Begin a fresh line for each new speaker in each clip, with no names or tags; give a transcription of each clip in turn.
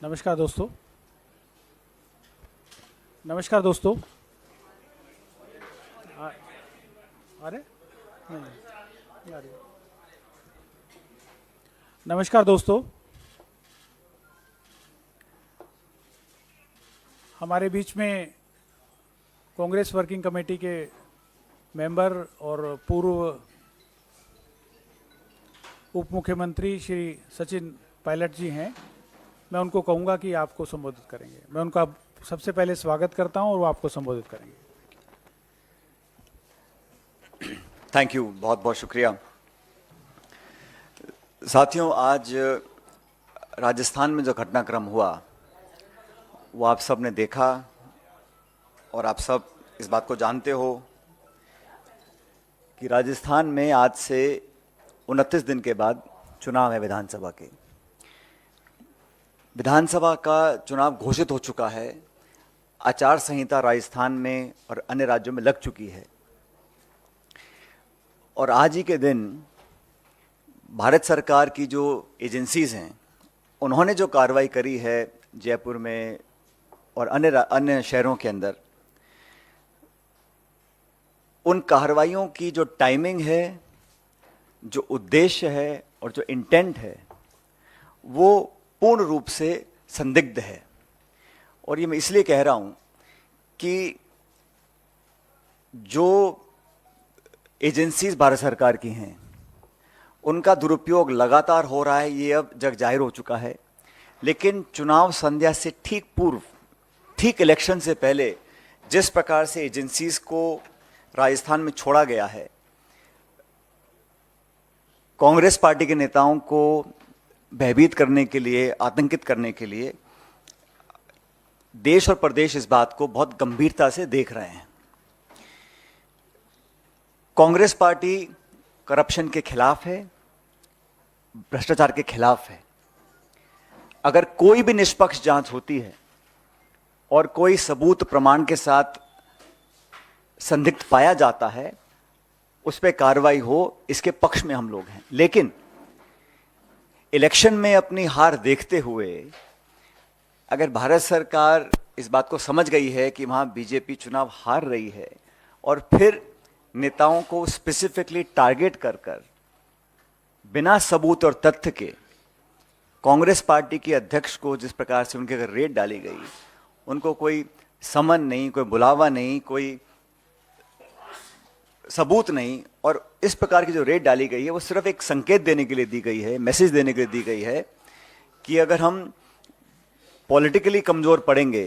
नमस्कार दोस्तों। नमस्कार दोस्तों। अरे नहीं, नहीं आ रही। नमस्कार दोस्तों। हमारे बीच में कांग्रेस वर्किंग कमेटी के मेंबर और पूर्व उप मुख्यमंत्री श्री सचिन पायलट जी हैं। मैं उनको कहूँगा कि आपको संबोधित करेंगे। मैं उनका सबसे पहले स्वागत करता हूं और वो आपको संबोधित करेंगे।
थैंक यू, बहुत बहुत शुक्रिया। साथियों, आज राजस्थान में जो घटनाक्रम हुआ वो आप सब ने देखा और आप सब इस बात को जानते हो कि राजस्थान में आज से 29 दिन के बाद चुनाव है विधानसभा के। विधानसभा का चुनाव घोषित हो चुका है। आचार संहिता राजस्थान में और अन्य राज्यों में लग चुकी है और आज ही के दिन भारत सरकार की जो एजेंसीज हैं उन्होंने जो कार्रवाई करी है जयपुर में और अन्य शहरों के अंदर, उन कार्रवाइयों की जो टाइमिंग है, जो उद्देश्य है और जो इंटेंट है वो पूर्ण रूप से संदिग्ध है। और ये मैं इसलिए कह रहा हूं कि जो एजेंसीज भारत सरकार की हैं उनका दुरुपयोग लगातार हो रहा है, ये अब जग जाहिर हो चुका है। लेकिन चुनाव संध्या से ठीक पूर्व, ठीक इलेक्शन से पहले जिस प्रकार से एजेंसीज को राजस्थान में छोड़ा गया है, कांग्रेस पार्टी के नेताओं को भयभीत करने के लिए, आतंकित करने के लिए, देश और प्रदेश इस बात को बहुत गंभीरता से देख रहे हैं। कांग्रेस पार्टी करप्शन के खिलाफ है, भ्रष्टाचार के खिलाफ है। अगर कोई भी निष्पक्ष जांच होती है और कोई सबूत प्रमाण के साथ संदिग्ध पाया जाता है, उस पर कार्रवाई हो, इसके पक्ष में हम लोग हैं। लेकिन इलेक्शन में अपनी हार देखते हुए अगर भारत सरकार इस बात को समझ गई है कि वहां बीजेपी चुनाव हार रही है और फिर नेताओं को स्पेसिफिकली टारगेट कर कर बिना सबूत और तथ्य के कांग्रेस पार्टी के अध्यक्ष को जिस प्रकार से उनके अगर रेड डाली गई, उनको कोई समन नहीं, कोई बुलावा नहीं, कोई सबूत नहीं, और इस प्रकार की जो रेड डाली गई है वो सिर्फ एक संकेत देने के लिए दी गई है, मैसेज देने के लिए दी गई है कि अगर हम पॉलिटिकली कमजोर पड़ेंगे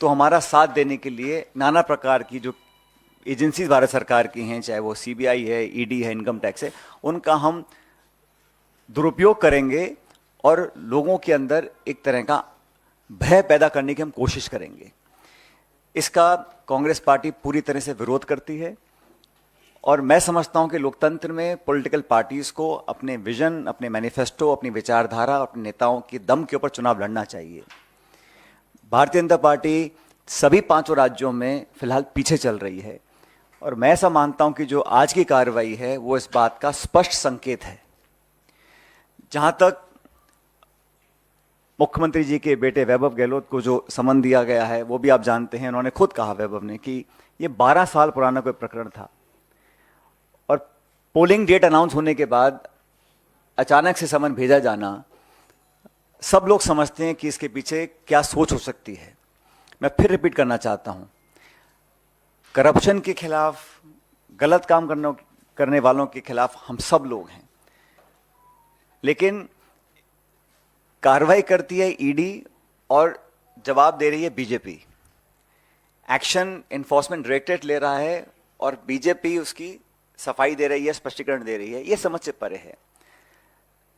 तो हमारा साथ देने के लिए नाना प्रकार की जो एजेंसीज भारत सरकार की हैं, चाहे वो सीबीआई है, ईडी है, इनकम टैक्स है, उनका हम दुरुपयोग करेंगे और लोगों के अंदर एक तरह का भय पैदा करने की हम कोशिश करेंगे। इसका कांग्रेस पार्टी पूरी तरह से विरोध करती है और मैं समझता हूं कि लोकतंत्र में पॉलिटिकल पार्टीज को अपने विजन, अपने मैनिफेस्टो, अपनी विचारधारा, अपने नेताओं की दम के ऊपर चुनाव लड़ना चाहिए। भारतीय जनता पार्टी सभी 5 राज्यों में फिलहाल पीछे चल रही है और मैं ऐसा मानता हूं कि जो आज की कार्रवाई है वो इस बात का स्पष्ट संकेत है। जहां तक मुख्यमंत्री जी के बेटे वैभव गहलोत को जो समन दिया गया है वो भी आप जानते हैं। उन्होंने खुद कहा, वैभव ने, कि ये 12 साल पुराना कोई प्रकरण था और पोलिंग डेट अनाउंस होने के बाद अचानक से समन भेजा जाना, सब लोग समझते हैं कि इसके पीछे क्या सोच हो सकती है। मैं फिर रिपीट करना चाहता हूं, करप्शन के खिलाफ, गलत काम करने वालों के खिलाफ हम सब लोग हैं, लेकिन कार्रवाई करती है ईडी और जवाब दे रही है बीजेपी। एक्शन एनफोर्समेंट डायरेक्टरेट ले रहा है और बीजेपी उसकी सफाई दे रही है, स्पष्टीकरण दे रही है। यह समझ से परे है।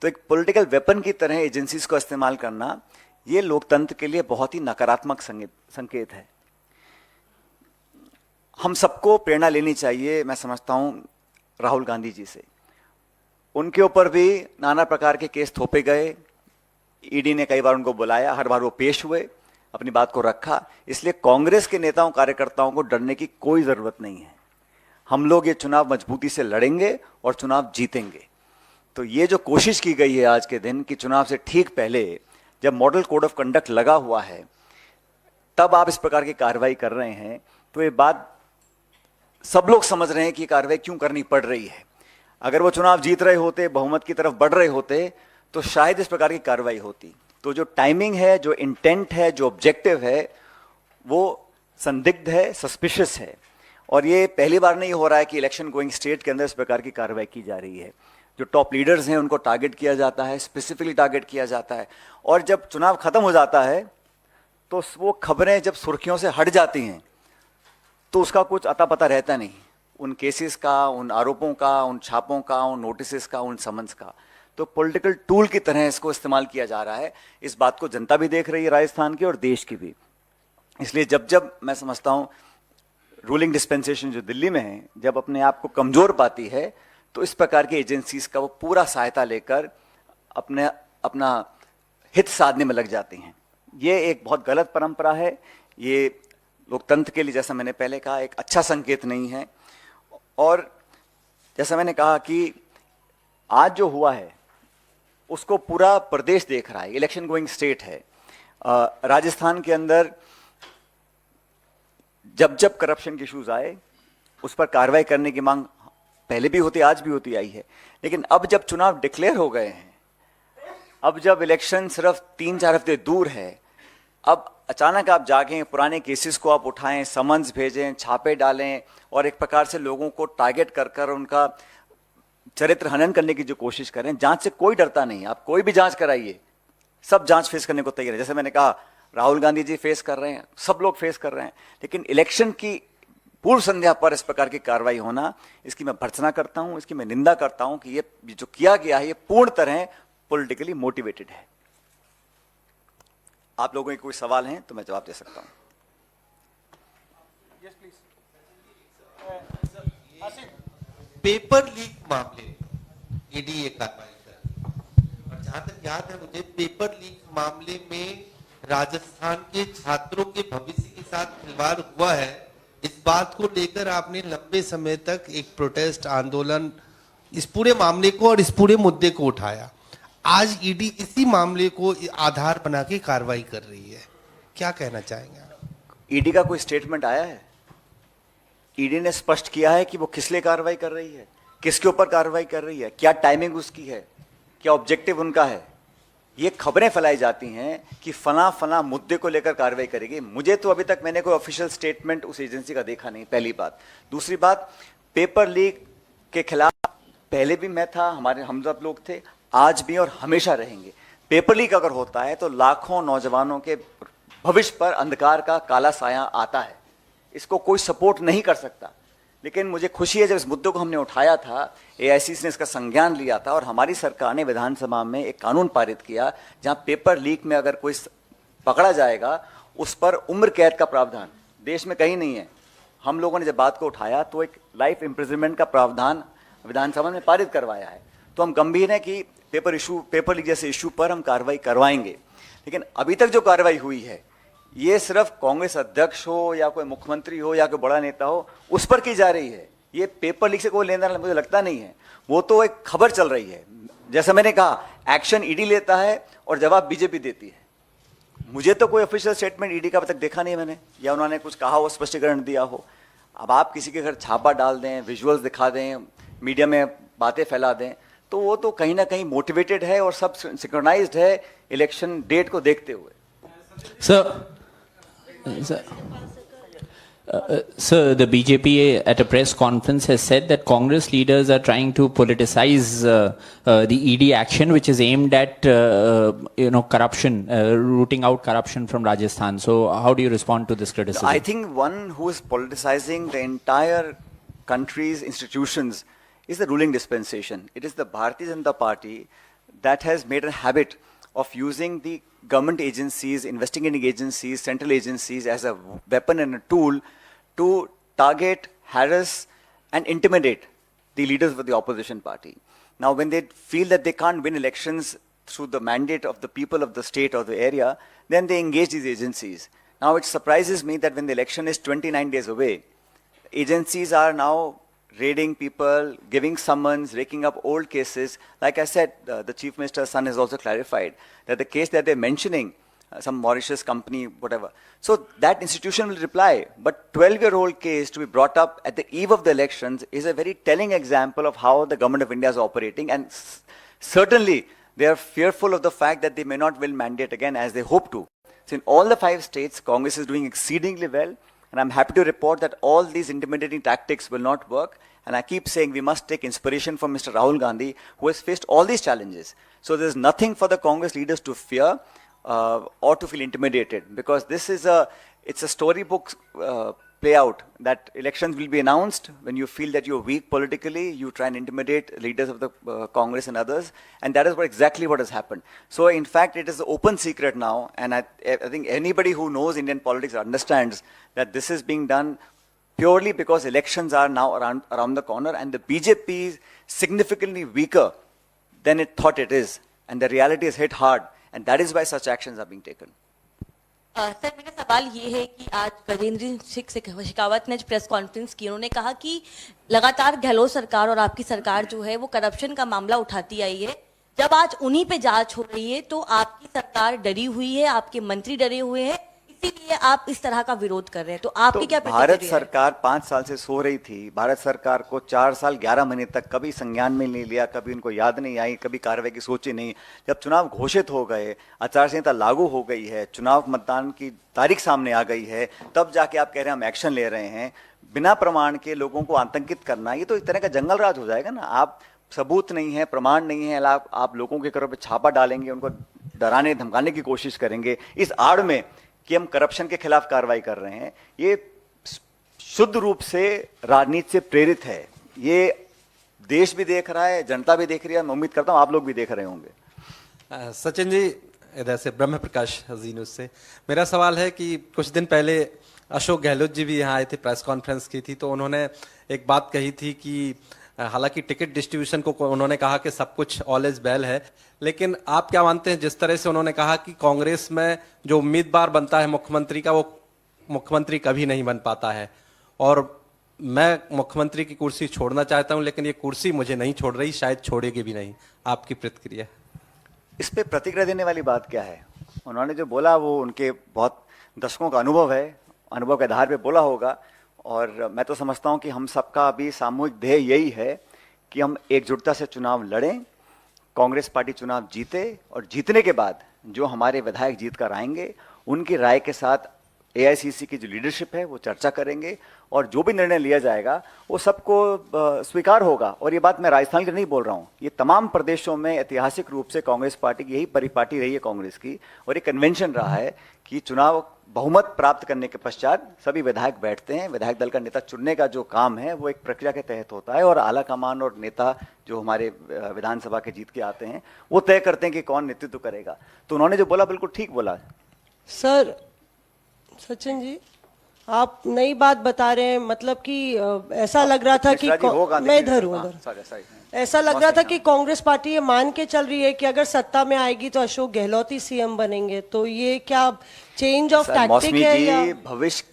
तो एक पॉलिटिकल वेपन की तरह एजेंसीज को इस्तेमाल करना, यह लोकतंत्र के लिए बहुत ही नकारात्मक संकेत है। हम सबको प्रेरणा लेनी चाहिए, मैं समझता हूं, राहुल गांधी जी से। उनके ऊपर भी नाना प्रकार के केस थोपे गए, ईडी ने कई बार उनको बुलाया, हर बार वो पेश हुए, अपनी बात को रखा। इसलिए कांग्रेस के नेताओं कार्यकर्ताओं को डरने की कोई जरूरत नहीं है। हम लोग ये चुनाव मजबूती से लड़ेंगे और चुनाव जीतेंगे। तो ये जो कोशिश की गई है आज के दिन कि चुनाव से ठीक पहले जब मॉडल कोड ऑफ कंडक्ट लगा हुआ है तब आप इस प्रकार की कार्रवाई कर रहे हैं, तो ये बात सब लोग समझ रहे हैं कि कार्रवाई क्यों करनी पड़ रही है। अगर वो चुनाव जीत रहे होते, बहुमत की तरफ बढ़ रहे होते, तो शायद इस प्रकार की कार्रवाई होती। तो जो टाइमिंग है, जो इंटेंट है, जो ऑब्जेक्टिव है, वो संदिग्ध है, सस्पिशियस है। और ये पहली बार नहीं हो रहा है कि इलेक्शन गोइंग स्टेट के अंदर इस प्रकार की कार्रवाई की जा रही है। जो टॉप लीडर्स हैं उनको टारगेट किया जाता है, स्पेसिफिकली टारगेट किया जाता है। और जब चुनाव खत्म हो जाता है तो वो खबरें जब सुर्खियों से हट जाती हैं तो उसका कुछ अता पता रहता नहीं, उन केसेस का, उन आरोपों का, उन छापों का, उन नोटिस का, उन समन्स का। तो पॉलिटिकल टूल की तरह इसको इस्तेमाल किया जा रहा है। इस बात को जनता भी देख रही है, राजस्थान की और देश की भी। इसलिए जब जब मैं समझता हूं रूलिंग डिस्पेंसेशन जो दिल्ली में है, जब अपने आप को कमजोर पाती है तो इस प्रकार की एजेंसीज का वो पूरा सहायता लेकर अपना हित साधने में लग जाती हैं। ये एक बहुत गलत परंपरा है। ये लोकतंत्र के लिए, जैसा मैंने पहले कहा, एक अच्छा संकेत नहीं है। और जैसा मैंने कहा कि आज जो हुआ है उसको पूरा प्रदेश देख रहा है। इलेक्शन गोइंग स्टेट है। राजस्थान के अंदर जब जब करप्शन के इश्यूज आए उस पर कार्रवाई करने की मांग पहले भी होती, आज भी होती आई है। लेकिन अब जब चुनाव डिक्लेयर हो गए हैं, अब जब इलेक्शन सिर्फ 3-4 हफ्ते दूर है, अब अचानक आप जागें, पुराने केसेस को आप उठाएं, समन्स भेजें, छापे डालें और एक प्रकार से लोगों को टारगेट कर कर उनका चरित्र हनन करने की जो कोशिश करें। जांच से कोई डरता नहीं। आप कोई भी जांच कराइए, सब जांच फेस करने को तैयार है। जैसे मैंने कहा, राहुल गांधी जी फेस कर रहे हैं, सब लोग फेस कर रहे हैं। लेकिन इलेक्शन की पूर्व संध्या पर इस प्रकार की कार्रवाई होना, इसकी मैं भर्त्सना करता हूं, इसकी मैं निंदा करता हूं कि ये जो किया गया है ये पूर्ण तरह पॉलिटिकली मोटिवेटेड है। आप लोगों के कोई सवाल हैं तो मैं जवाब दे सकता हूं।
पेपर लीक मामले ईडी ये कार्रवाई कर, और जहां तक याद है मुझे, पेपर लीक मामले में राजस्थान के छात्रों के भविष्य के साथ खिलवाड़ हुआ है। इस बात को लेकर आपने लंबे समय तक एक प्रोटेस्ट आंदोलन, इस पूरे मामले को और इस पूरे मुद्दे को उठाया। आज ईडी इसी मामले को आधार बना के कार्रवाई कर रही है, क्या कहना चाहेंगे आप?
ईडी का कोई स्टेटमेंट आया है? ईडी ने स्पष्ट किया है कि वो किस लिए कार्रवाई कर रही है, किसके ऊपर कार्रवाई कर रही है, क्या टाइमिंग उसकी है, क्या ऑब्जेक्टिव उनका है। ये खबरें फैलाई जाती हैं कि फला फला मुद्दे को लेकर कार्रवाई करेगी। मुझे तो अभी तक मैंने कोई ऑफिशियल स्टेटमेंट उस एजेंसी का देखा नहीं, पहली बात। दूसरी बात, पेपर लीक के खिलाफ पहले भी मैं था, हमारे हम सब लोग थे, आज भी और हमेशा रहेंगे। पेपर लीक अगर होता है तो लाखों नौजवानों के भविष्य पर अंधकार का काला साया आता है। इसको कोई सपोर्ट नहीं कर सकता। लेकिन मुझे खुशी है, जब इस मुद्दे को हमने उठाया था, एआईसीसी ने इसका संज्ञान लिया था और हमारी सरकार ने विधानसभा में एक कानून पारित किया जहां पेपर लीक में अगर कोई पकड़ा जाएगा उस पर उम्र कैद का प्रावधान देश में कहीं नहीं है। हम लोगों ने जब बात को उठाया तो एक लाइफ इम्प्रिजनमेंट का प्रावधान विधानसभा में पारित करवाया है। तो हम गंभीर हैं कि पेपर लीक जैसे इशू पर हम कार्रवाई करवाएंगे। लेकिन अभी तक जो कार्रवाई हुई है ये सिर्फ कांग्रेस अध्यक्ष हो या कोई मुख्यमंत्री हो या कोई बड़ा नेता हो उस पर की जा रही है। ये पेपर लीक से कोई लेना मुझे लगता नहीं है। वो तो एक खबर चल रही है। जैसा मैंने कहा, एक्शन ईडी लेता है और जवाब बीजेपी देती है। मुझे तो कोई ऑफिशियल स्टेटमेंट ईडी का अब तक देखा नहीं है मैंने, या उन्होंने कुछ कहा हो, स्पष्टीकरण दिया हो। अब आप किसी के घर छापा डाल दें, विजुअल्स दिखा दें, मीडिया में बातें फैला दें, तो वो तो कहीं ना कहीं मोटिवेटेड है और सब सिंक्रोनाइज्ड है इलेक्शन डेट को देखते हुए।
Sir, the BJP at a press conference has said that Congress leaders are trying to politicize the ED action, which is aimed at corruption, rooting out corruption from Rajasthan. So, how do you respond to this criticism?
I think one who is politicizing the entire country's institutions is the ruling dispensation. It is the Bharatiya Janata Party that has made a habit of using the government agencies, investigating agencies, central agencies as a weapon and a tool to target, harass and intimidate the leaders of the opposition party. Now when they feel that they can't win elections through the mandate of the people of the state or the area, then they engage these agencies. Now it surprises me that when the election is 29 days away, agencies are now raiding people, giving summons, raking up old cases. Like I said, the Chief Minister's son has also clarified that the case that they're mentioning, some Mauritius company, whatever. So that institution will reply. But 12-year-old case to be brought up at the eve of the elections is a very telling example of how the government of India is operating. And certainly they are fearful of the fact that they may not win mandate again as they hope to. So in all the 5 states, Congress is doing exceedingly well. And I'm happy to report that all these intimidating tactics will not work. And I keep saying we must take inspiration from Mr. Rahul Gandhi, who has faced all these challenges. So there's nothing for the Congress leaders to fear or to feel intimidated, because this is it's a storybook play out that elections will be announced. When you feel that you're weak politically, you try and intimidate leaders of the Congress and others, and that is exactly what has happened. So in fact, it is an open secret now, and I think anybody who knows Indian politics understands that this is being done purely because elections are now around the corner, and the BJP is significantly weaker than it thought it is, and the reality is hit hard, and that is why such actions are being taken.
Sir मेरा सवाल ये है कि आज गजेंद्र सिंह शेखावत ने press conference की, उन्होंने कहा कि लगातार गहलोत सरकार और आपकी सरकार जो है वो करप्शन का मामला उठाती आई है। जब आज उन्हीं पे जांच हो रही है तो आपकी सरकार डरी हुई है, आपके मंत्री डरे हुए हैं, इसीलिए आप इस तरह का विरोध कर रहे हैं। तो आपकी क्या प्रतिक्रिया है?
भारत सरकार 5 साल से सो रही थी। भारत सरकार को 4 साल 11 महीने तक कभी संज्ञान में नहीं लिया, कभी उनको याद नहीं आई, कभी कार्रवाई की सोची नहीं। जब चुनाव घोषित हो गए, आचार संहिता लागू हो गई है, चुनाव मतदान की तारीख सामने आ गई है, तब जाके आप कह रहे हैं हम एक्शन ले रहे हैं। बिना प्रमाण के लोगों को आतंकित करना, ये तो एक तरह का जंगल राज हो जाएगा ना। आप सबूत नहीं है, प्रमाण नहीं है, आप लोगों के घरों पर छापा डालेंगे, उनको डराने धमकाने की कोशिश करेंगे इस आड़ में कि हम करप्शन के खिलाफ कार्रवाई कर रहे हैं। ये शुद्ध रूप से राजनीति से प्रेरित है। ये देश भी देख रहा है, जनता भी देख रही है, मैं उम्मीद करता हूं आप लोग भी देख रहे होंगे।
सचिन जी, इधर से ब्रह्म प्रकाश हजीन से मेरा सवाल है कि कुछ दिन पहले अशोक गहलोत जी भी यहाँ आए थे, प्रेस कॉन्फ्रेंस की थी, तो उन्होंने एक बात कही थी कि हालांकि टिकट डिस्ट्रीब्यूशन को उन्होंने कहा कि सब कुछ ऑल इज वेल है, लेकिन आप क्या मानते हैं जिस तरह से उन्होंने कहा कि कांग्रेस में जो उम्मीदवार बनता है मुख्यमंत्री का, वो मुख्यमंत्री कभी नहीं बन पाता है, और मैं मुख्यमंत्री की कुर्सी छोड़ना चाहता हूं लेकिन ये कुर्सी मुझे नहीं छोड़ रही, शायद छोड़ेगी भी नहीं। आपकी प्रतिक्रिया?
इस पे प्रतिक्रिया देने वाली बात क्या है? उन्होंने जो बोला वो उनके बहुत दशकों का अनुभव है, अनुभव के आधार पे बोला होगा। और मैं तो समझता हूं कि हम सबका अभी सामूहिक ध्येय यही है कि हम एकजुटता से चुनाव लड़ें, कांग्रेस पार्टी चुनाव जीते, और जीतने के बाद जो हमारे विधायक जीत कर आएंगे उनकी राय के साथ एआईसीसी की जो लीडरशिप है वो चर्चा करेंगे, और जो भी निर्णय लिया जाएगा वो सबको स्वीकार होगा। और ये बात मैं राजस्थान के नहीं बोल रहा हूँ, ये तमाम प्रदेशों में ऐतिहासिक रूप से कांग्रेस पार्टी की यही परिपाटी रही है कांग्रेस की, और ये कन्वेंशन रहा है कि चुनाव बहुमत प्राप्त करने के पश्चात सभी विधायक बैठते हैं। विधायक दल का नेता चुनने का जो काम है वो एक प्रक्रिया के तहत होता है, और आला कमान और नेता जो हमारे विधानसभा के जीत के आते हैं वो तय करते हैं कि कौन नेतृत्व करेगा। तो उन्होंने जो बोला बिल्कुल ठीक बोला।
सर सचिन जी, आप नई बात बता रहे हैं, मतलब कि ऐसा लग रहा था कि मैं इधर हूँ, ऐसा लग रहा था कि कांग्रेस पार्टी ये मान के चल रही है कि अगर सत्ता में आएगी तो अशोक गहलोत ही सीएम बनेंगे। तो ये क्या चेंज ऑफ टैक्टिक है या
भविष्य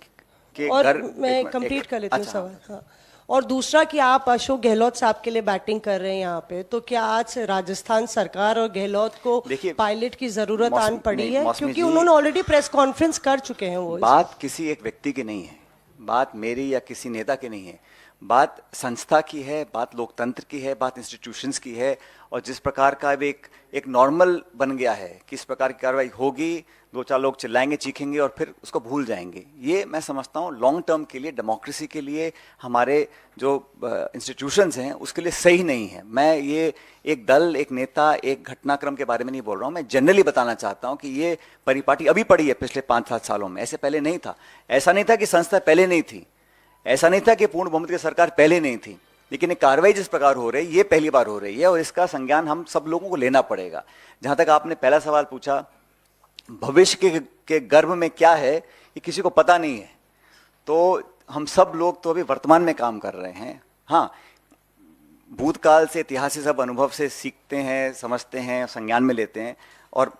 के?
और मैं कंप्लीट कर लेती हूँ सवाल। हाँ, और दूसरा कि आप अशोक गहलोत साहब के लिए बैटिंग कर रहे हैं यहाँ पे, तो क्या आज राजस्थान सरकार और गहलोत को पायलट की जरूरत आन पड़ी है? क्योंकि उन्होंने ऑलरेडी प्रेस कॉन्फ्रेंस कर चुके हैं। वो
बात किसी एक व्यक्ति की नहीं है, बात मेरी या किसी नेता की नहीं है, बात संस्था की है, बात लोकतंत्र की है, बात इंस्टीट्यूशंस की है। और जिस प्रकार का एक नॉर्मल बन गया है कि इस प्रकार की कार्रवाई होगी, 2-4 लोग चिल्लाएंगे, चीखेंगे और फिर उसको भूल जाएंगे, ये मैं समझता हूँ लॉन्ग टर्म के लिए, डेमोक्रेसी के लिए, हमारे जो इंस्टीट्यूशंस हैं उसके लिए सही नहीं है। मैं ये एक दल, एक नेता, एक घटनाक्रम के बारे में नहीं बोल रहा हूँ, मैं जनरली बताना चाहता हूँ कि ये परिपाटी अभी पड़ी है पिछले 5-7 सालों में, ऐसे पहले नहीं था। ऐसा नहीं था कि संस्था पहले नहीं थी, ऐसा नहीं था कि पूर्ण बहुमत की सरकार पहले नहीं थी, लेकिन ये कार्रवाई जिस प्रकार हो रही है ये पहली बार हो रही है, और इसका संज्ञान हम सब लोगों को लेना पड़ेगा। जहां तक आपने पहला सवाल पूछा, भविष्य के गर्भ में क्या है ये किसी को पता नहीं है, तो हम सब लोग तो अभी वर्तमान में काम कर रहे हैं। हाँ, भूतकाल से, इतिहास से, सब अनुभव से सीखते हैं, समझते हैं, संज्ञान में लेते हैं और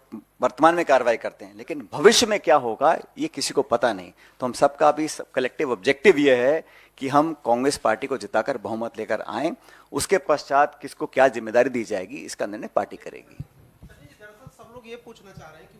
वर्तमान में कार्रवाई करते हैं, लेकिन भविष्य में क्या होगा ये किसी को पता नहीं। तो हम सबका भी कलेक्टिव ऑब्जेक्टिव ये है कि हम कांग्रेस पार्टी को जिताकर बहुमत लेकर आएं, उसके पश्चात किसको क्या जिम्मेदारी दी जाएगी इसका निर्णय पार्टी करेगी।
दरअसल सब लोग ये पूछना चाह रहे हैं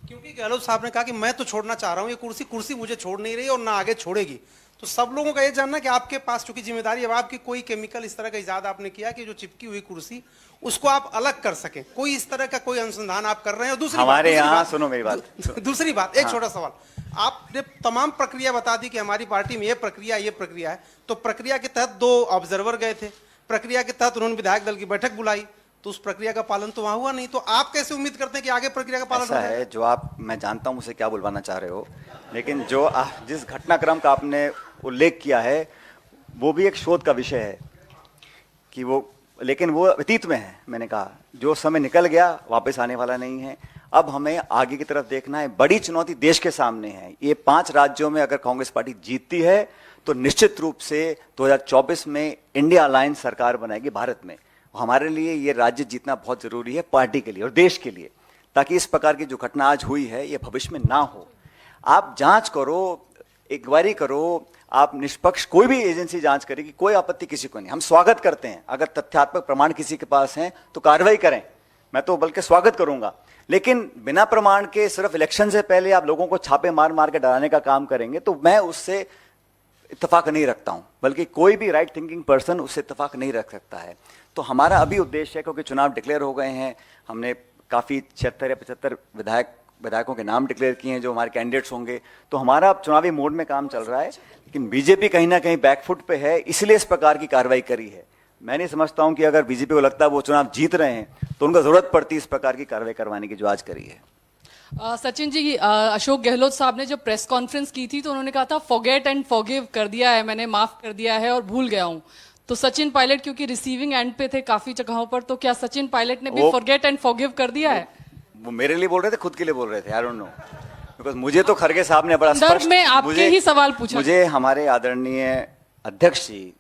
क्योंकि गहलोत साहब ने कहा कि मैं तो छोड़ना चाह रहा हूं, ये कुर्सी मुझे छोड़ नहीं रही और ना आगे छोड़ेगी। तो सब लोगों का ये जानना कि आपके पास चूंकि जिम्मेदारी, अब आपकी कोई केमिकल इस तरह का इजाद आपने किया कि जो चिपकी हुई कुर्सी उसको आप अलग कर सकें, कोई इस तरह का कोई अनुसंधान आप कर रहे हैं? और
हमारे यहाँ सुनो मेरी बात,
दूसरी बात, एक छोटा सवाल, आपने तमाम प्रक्रिया बता दी कि हमारी पार्टी में ये प्रक्रिया है, तो प्रक्रिया के तहत 2 ऑब्जर्वर गए थे, प्रक्रिया के तहत उन्होंने विधायक दल की बैठक बुलाई, तो उस प्रक्रिया का पालन तो वहां हुआ नहीं, तो आप कैसे उम्मीद करते हैं कि आगे प्रक्रिया का पालन
ऐसा है जो आप, मैं जानता हूं मुझे क्या बुलवाना चाह रहे हो, लेकिन जो जिस घटनाक्रम का आपने उल्लेख किया है वो भी एक शोध का विषय है कि वो, लेकिन वो अतीत में है। मैंने कहा जो समय निकल गया वापस आने वाला नहीं है, अब हमें आगे की तरफ देखना है। बड़ी चुनौती देश के सामने है। ये 5 राज्यों में अगर कांग्रेस पार्टी जीतती है तो निश्चित रूप से 2024 में इंडिया अलायंस सरकार बनाएगी भारत में। हमारे लिए ये राज्य जीतना बहुत जरूरी है, पार्टी के लिए और देश के लिए, ताकि इस प्रकार की जो घटना आज हुई है ये भविष्य में ना हो। आप जांच करो, इंक्वायरी करो, आप निष्पक्ष, कोई भी एजेंसी जांच करेगी, कोई आपत्ति किसी को नहीं, हम स्वागत करते हैं। अगर तथ्यात्मक प्रमाण किसी के पास हैं तो कार्रवाई करें, मैं तो बल्कि स्वागत करूंगा। लेकिन बिना प्रमाण के सिर्फ इलेक्शन से पहले आप लोगों को छापे मार मार के डराने का काम करेंगे तो मैं उससे इत्तेफाक नहीं रखता हूं, बल्कि कोई भी राइट थिंकिंग पर्सन उससे इत्तेफाक नहीं रख सकता है। तो हमारा अभी उद्देश्य है, क्योंकि चुनाव डिक्लेयर हो गए हैं, हमने काफी 76 या 75 विधायकों के नाम डिक्लेयर किए हैं जो हमारे कैंडिडेट्स होंगे, तो हमारा अब चुनावी मोड में काम चल रहा है। लेकिन बीजेपी कहीं ना कहीं बैकफुट पे है, इसलिए इस प्रकार की कार्रवाई करी है। मैं नहीं समझता हूं कि अगर बीजेपी को लगता है वो चुनाव जीत रहे हैं तो उनको जरूरत पड़ती इस प्रकार की कार्रवाई करवाने की जो आज करी है।
सचिन जी, अशोक गहलोत साहब ने जब प्रेस कॉन्फ्रेंस की थी तो उन्होंने कहा था फॉरगेट एंड फॉरगिव कर दिया है, मैंने माफ कर दिया है और भूल गया हूं। तो सचिन पायलट क्योंकि रिसीविंग एंड पे थे काफी जगहों पर, तो क्या सचिन पायलट ने भी फॉरगेट एंड फॉरगिव कर दिया है?
वो मेरे लिए बोल रहे थे, खुद के लिए बोल रहे थे, आई डोंट नो, बिकॉज मुझे तो खरगे साहब ने बड़ा स्पष्ट,
में आपके ही सवाल पूछा,
मुझे हमारे आदरणीय अध्यक्ष जी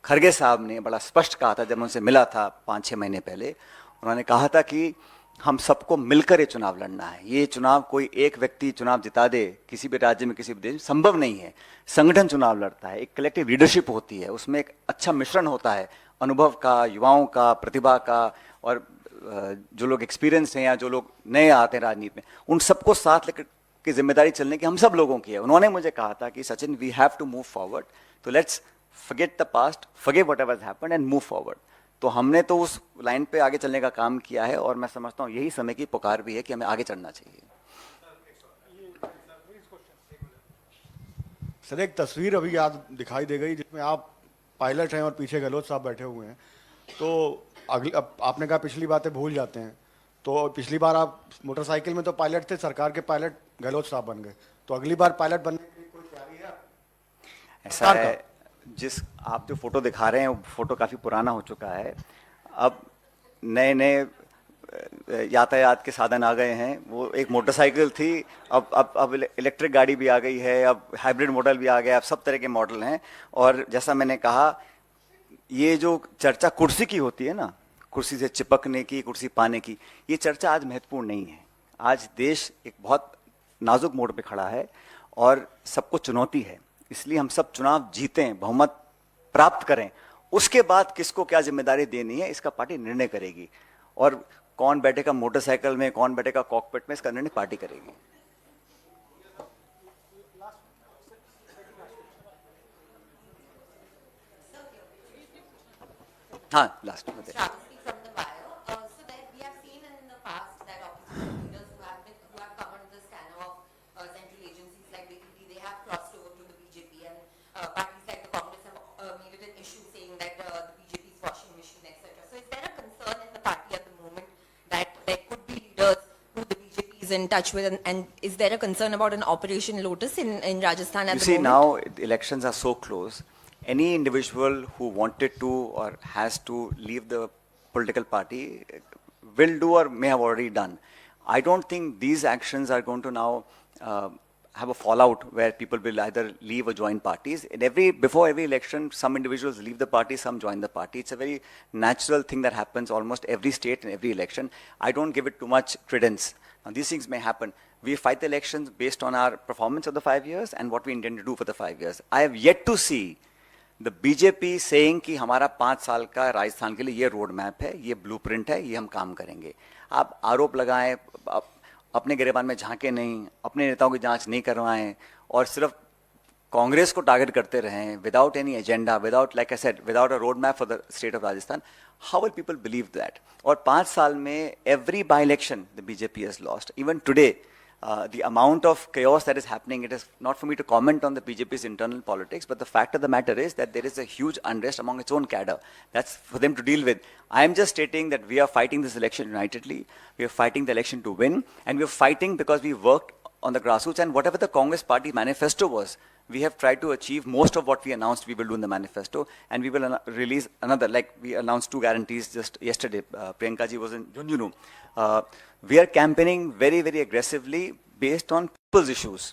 खरगे साहब ने बड़ा स्पष्ट कहा था जब उनसे मिला था 5-6 महीने पहले। उन्होंने कहा था कि हम सबको मिलकर ये चुनाव लड़ना है। ये चुनाव कोई एक व्यक्ति चुनाव जिता दे किसी भी राज्य में, किसी भी देश में, संभव नहीं है। संगठन चुनाव लड़ता है, एक कलेक्टिव लीडरशिप होती है, उसमें एक अच्छा मिश्रण होता है अनुभव का, युवाओं का, प्रतिभा का, और जो लोग एक्सपीरियंस हैं या जो लोग नए आते हैं राजनीति में, उन सबको साथ लेकर की जिम्मेदारी चलने की हम सब लोगों की है। उन्होंने मुझे कहा था कि Sachin, we have to move forward, तो let's forget the past, forget whatever has happened and move forward. तो हमने तो उस लाइन पे आगे चलने का काम किया है और मैं समझता हूँ यही समय की पुकार भी है कि हमें आगे चलना चाहिए।
सर, एक तस्वीर अभी याद दिखाई दे गई जिसमें आप पायलट हैं और पीछे गहलोत साहब बैठे हुए हैं। तो अब आपने कहा पिछली बातें भूल जाते हैं, तो पिछली बार आप मोटरसाइकिल में तो पायलट थे, सरकार के पायलट गहलोत साहब बन गए, तो अगली बार पायलट बनने के लिए कोई तैयारी है?
ऐसा है, जिस आप जो फोटो दिखा रहे हैं वो फोटो काफी पुराना हो चुका है। अब नए नए यातायात के साधन आ गए हैं। वो एक मोटरसाइकिल थी, अब इलेक्ट्रिक गाड़ी भी आ गई है, अब हाइब्रिड मॉडल भी आ गया, अब सब तरह के मॉडल हैं। और जैसा मैंने कहा, ये जो चर्चा कुर्सी की होती है ना, कुर्सी से चिपकने की, कुर्सी पाने की, ये चर्चा आज महत्वपूर्ण नहीं है। आज देश एक बहुत नाजुक मोड़ पे खड़ा है और सबको चुनौती है, इसलिए हम सब चुनाव जीतें, बहुमत प्राप्त करें, उसके बाद किसको क्या जिम्मेदारी देनी है इसका पार्टी निर्णय करेगी। और कौन बैठेगा मोटरसाइकिल में, कौन बैठेगा कॉकपिट में, इसका निर्णय पार्टी करेगी। हाँ, लास्ट में
in touch with, and is there a concern about an Operation Lotus in Rajasthan at
you
the
see,
moment?
now the elections are so close. Any individual who wanted to or has to leave the political party will do or may have already done. I don't think these actions are going to now have a fallout where people will either leave or join parties. Before every election, some individuals leave the party, some join the party. It's a very natural thing that happens almost every state and every election. I don't give it too much credence. Now, these things may happen. We fight the elections based on our performance of the 5 years and what we intend to do for the 5 years. I have yet to see the BJP saying कि हमारा 5 साल का राजस्थान के लिए ये road map है, ये blueprint है, ये हम काम करेंगे. आप आरोप लगाएं, अपने गिरेबान में झांके नहीं, अपने नेताओं की जांच नहीं करवाएं और सिर्फ कांग्रेस को टारगेट करते रहें without any agenda, without, like I said, without a road map for the state of Rajasthan. How will people believe that? और 5 साल में every bi election the BJP has lost. Even today the amount of chaos that is happening, it is not for me to comment on the BJP's internal politics, but the fact of the matter is that there is a huge unrest among its own cadre. That's for them to deal with. I am just stating that we are fighting this election unitedly. We are fighting the election to win, and we are fighting because we worked on the grassroots, and whatever the Congress party manifesto was, we have tried to achieve most of what we announced we will do in the manifesto, and we will release another, like we announced 2 guarantees just yesterday. Priyanka ji was in Junjunu. We are campaigning very, very aggressively based on people's issues.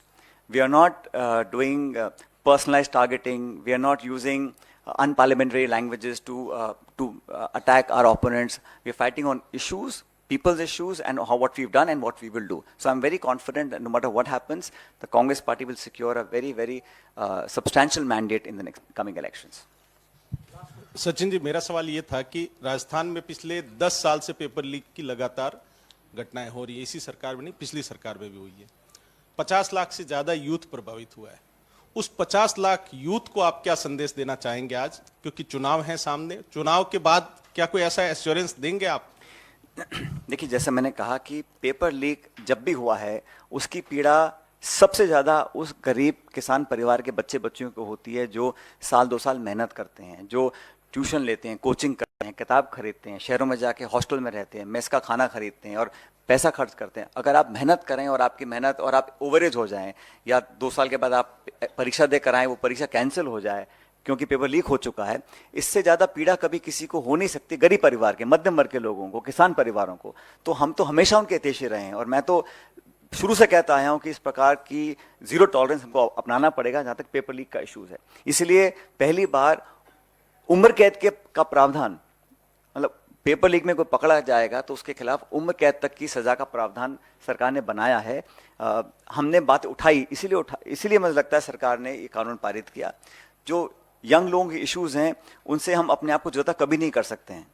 We are not doing personalized targeting. We are not using unparliamentary languages to attack our opponents. We are fighting on issues, people's issues, and what we've done and what we will do. So I'm very confident that no matter what happens, the Congress party will secure a very, very substantial mandate in the next coming elections.
Sachin ji, मेरा सवाल ये था कि राजस्थान में पिछले 10 साल से paper leak की लगातार घटनाएं हो रही है. इसी सरकार में नहीं, पिछली सरकार में भी हुई है. 50 लाख से ज्यादा यूथ प्रभावित हुआ है. उस 50 लाख यूथ को आप क्या संदेश देना चाहेंगे आज, क्योंकि चुनाव है सामने? चुनाव के बाद क्या कोई ऐसा एश्योरेंस देंगे आप?
देखिए, जैसे मैंने कहा कि पेपर लीक जब भी हुआ है, उसकी पीड़ा सबसे ज्यादा उस गरीब किसान परिवार के बच्चे बच्चियों को होती है जो साल 2 साल मेहनत करते हैं, जो ट्यूशन लेते हैं, कोचिंग करते हैं, किताब खरीदते हैं, शहरों में जाके हॉस्टल में रहते हैं, मेस का खाना खरीदते हैं और पैसा खर्च करते हैं. अगर आप मेहनत करें और आपकी मेहनत और आप ओवरेज हो जाएं, या 2 साल के बाद आप परीक्षा दे कर आएं, वो परीक्षा कैंसिल हो जाए क्योंकि पेपर लीक हो चुका है, इससे ज़्यादा पीड़ा कभी किसी को हो नहीं सकती. गरीब परिवार के, मध्यम वर्ग के लोगों को, किसान परिवारों को. तो हम तो हमेशा उनके हितैषी रहे हैं और मैं तो शुरू से कहता आया हूं कि इस प्रकार की जीरो टॉलरेंस हमको अपनाना पड़ेगा जहां तक पेपर लीक का इश्यूज है. इसलिए पहली बार उम्र कैद का प्रावधान, मतलब पेपर लीक में कोई पकड़ा जाएगा तो उसके खिलाफ उम्र कैद तक की सजा का प्रावधान सरकार ने बनाया है. हमने बात उठाई, इसीलिए मुझे लगता है सरकार ने ये कानून पारित किया. जो यंग लोगों के इश्यूज हैं उनसे हम अपने आप को जुदा कभी नहीं कर सकते हैं.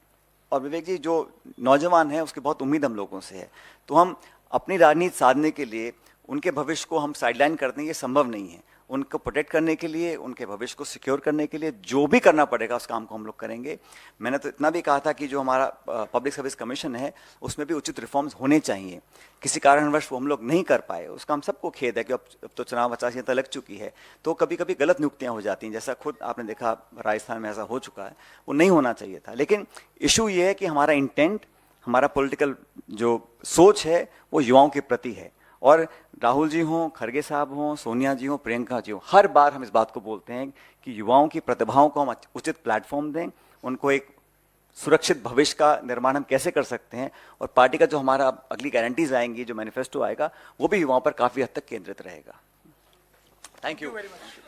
और विवेक जी, जो नौजवान हैं उसकी बहुत उम्मीद हम लोगों से है. तो हम अपनी राजनीति साधने के लिए उनके भविष्य को हम साइडलाइन कर दें, ये संभव नहीं है. उनको प्रोटेक्ट करने के लिए, उनके भविष्य को सिक्योर करने के लिए जो भी करना पड़ेगा उस काम को हम लोग करेंगे. मैंने तो इतना भी कहा था कि जो हमारा पब्लिक सर्विस कमीशन है उसमें भी उचित रिफॉर्म्स होने चाहिए. किसी कारणवश वो हम लोग नहीं कर पाए, उसका हम सबको खेद है कि अब तो चुनाव आचार संहिता लग चुकी है तो कभी कभी गलत नियुक्तियां हो जाती हैं. जैसा खुद आपने देखा राजस्थान में ऐसा हो चुका है, वो नहीं होना चाहिए था. लेकिन इशू ये है कि हमारा इंटेंट, हमारा पॉलिटिकल जो सोच है वो युवाओं के प्रति है. और राहुल जी हों, खड़गे साहब हों, सोनिया जी हों, प्रियंका जी हों, हर बार हम इस बात को बोलते हैं कि युवाओं की प्रतिभाओं को हम उचित प्लेटफॉर्म दें, उनको एक सुरक्षित भविष्य का निर्माण हम कैसे कर सकते हैं. और पार्टी का जो हमारा अगली गारंटीज आएंगी, जो मैनिफेस्टो आएगा, वो भी युवाओं पर काफी हद तक केंद्रित रहेगा. Thank you very much.